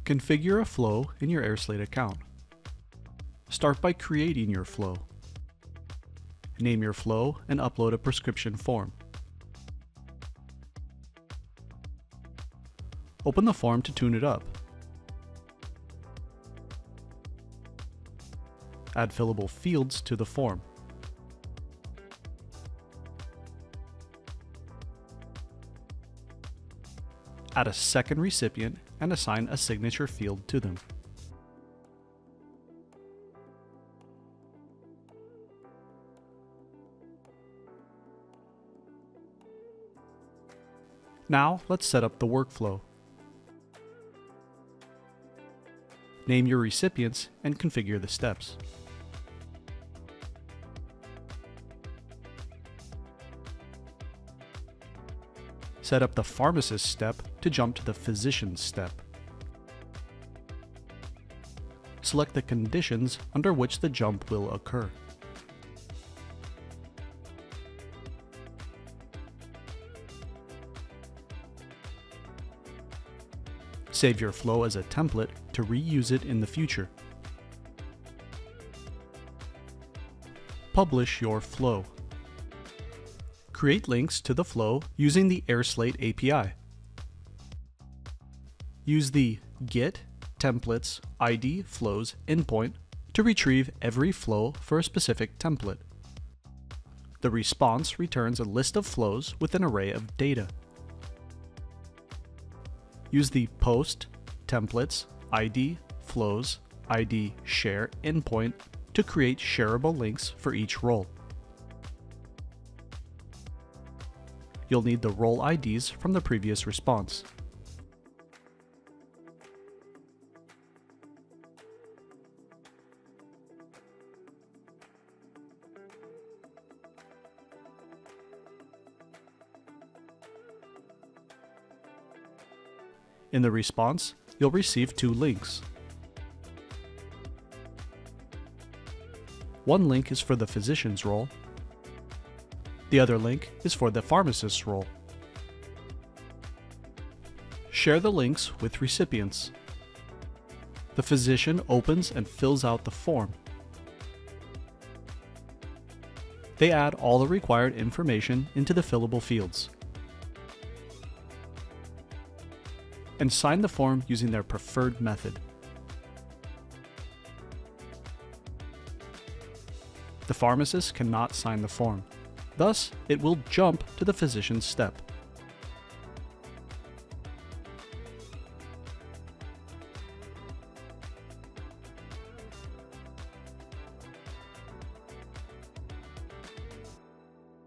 Configure a flow in your airSlate account. Start by creating your flow. Name your flow and upload a prescription form. Open the form to tune it up. Add fillable fields to the form. Add a second recipient and assign a signature field to them. Now let's set up the workflow. Name your recipients and configure the steps. Set up the pharmacist step to jump to the physician step. Select the conditions under which the jump will occur. Save your flow as a template to reuse it in the future. Publish your flow. Create links to the flow using the airSlate API. Use the Get Templates ID Flows endpoint to retrieve every flow for a specific template. The response returns a list of flows with an array of data. Use the Post Templates ID Flows ID Share endpoint to create shareable links for each role. You'll need the role IDs from the previous response. In the response, you'll receive two links. One link is for the physician's role. The other link is for the pharmacist's role. Share the links with recipients. The physician opens and fills out the form. They add all the required information into the fillable fields and sign the form using their preferred method. The pharmacist cannot sign the form. Thus, it will jump to the physician's step.